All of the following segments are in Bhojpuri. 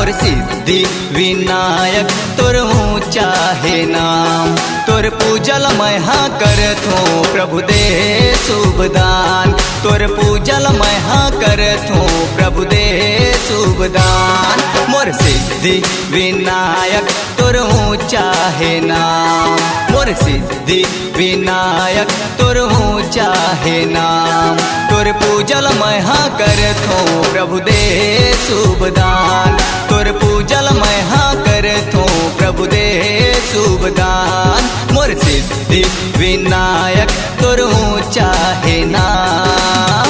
मोर सिद्धि विनायक तोर ऊंचा है नाम। तोर पूजल मैं हाँ करथो प्रभु दे शुभ दान। तोर पूजल मैं हाँ करथो प्रभु दे शुभ दान। मोर सिद्धि विनायक तोर ऊंचा है नाम। मोर सिद्धि विनायक तोर ऊंचा है नाम। तोर पूजल मैं हाँ करथो प्रभु दे शुभ दान। तोर पूजल मैं हाँ करथो प्रभु दे शुभ दान। मोर सिद्धि विनायक तोर ऊंचा है नाम।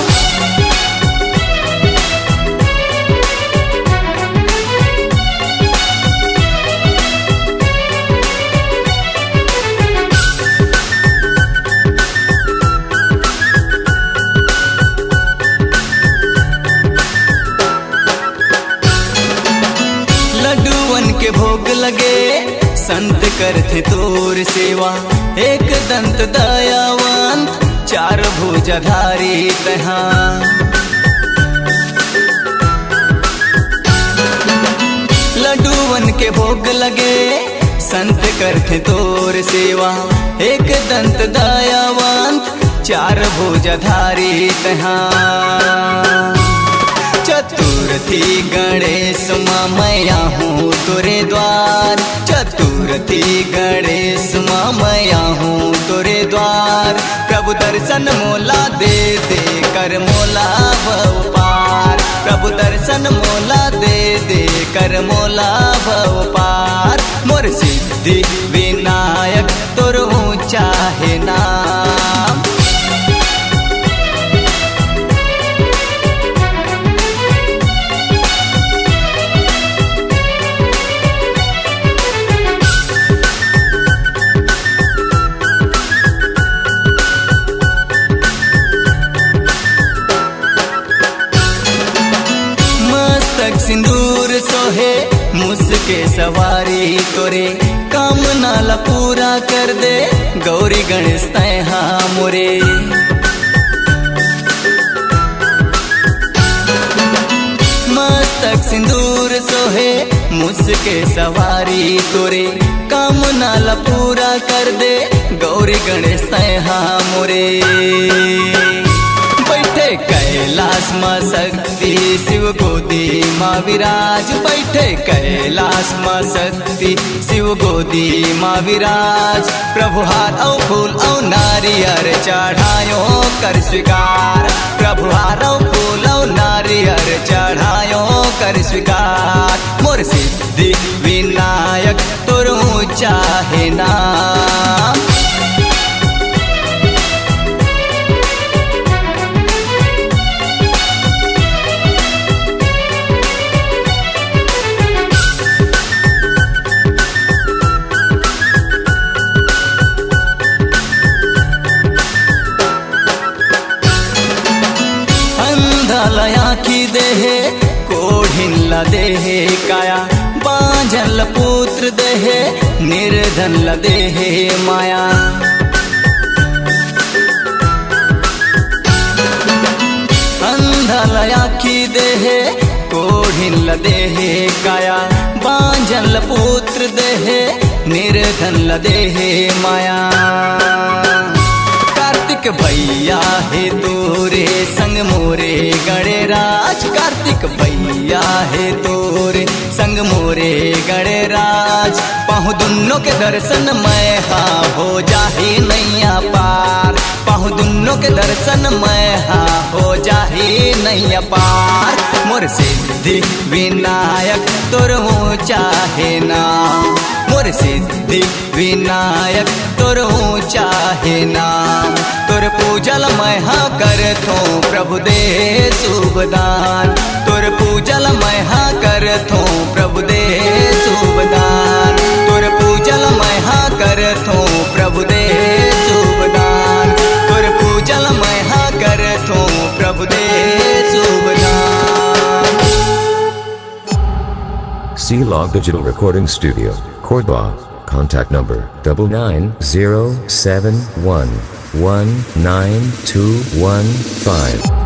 लड्डूवन के भोग लगे संत करते तोर सेवा। एक दंत दयावंत चार भुजधारी तहा। लड्डूवन के भोग लगे संत करते तोर सेवा। एक दंत दयावंत चार भुजधारी तहा। चतुर्थी गणेश माँ मैं हूँ तोरे द्वार। चतुर्थी गणेश माँ मैं हूँ तोरे द्वार। प्रभु दर्शन मोला दे दे कर मोला भव पार। प्रभु दर्शन मोला दे दे कर मोला भव पार। मोर सिद्धि विनायक तोर ऊंचा है नाम। सिंदूर सोहे मुझके सवारी तोरे। कामना ला पूरा कर दे गौरी गणेश तैहा मोरे। मस्तक सिंदूर सोहे मुझके सवारी तोरे। कामना ला पूरा कर दे गौरी गणेश तैहा मोरे। बैठे कैलाश माँ शक्ति शिव गोदी माँ विराज। बैठे कैलाश माँ शक्ति शिव गोदी माँ विराज। प्रभु हार औ फूल औ नारियर चढ़ायो कर स्वीकार। प्रभु हार औ फूल औ नारियर चढ़ायो कर स्वीकार। मोर सिद्धि विनायक तोर ऊंचा है नाम। लया की देहे कोढ़िन देहे काया। बांझल पुत्र देहे निर्धन देहे माया। अंधलया की देहे कोढ़िन देहे काया। बांझल पुत्र देहे निर्धन देहे माया। कार्तिक भैया है तोरे संग मोरे गणराज। कार्तिक भैया है तोरे संग मोरे गणराज। पाहु दुन्नों के दर्शन मैं हाँ हो जाही नैया पार। पाहु दुन्नों के दर्शन मैं हाँ हो जाही नैया पार। मोर सिद्धि विनायक तोर ऊंचा है नाम। मोर सिद्धि विनायक तोर ऊंचा है नाम। तोर पूजल मैं हाँ करथो प्रभु दे शुभ दान। तोर पूजल मैं हाँ करथो प्रभु दे शुभ दान। तोर पूजल मैं हाँ करथो प्रभु दे शुभ दान। तोर पूजल मैं हाँ करथो प्रभु दे शुभ दान। C-Log Digital Recording Studio, Cordoba. Contact number 99071192115.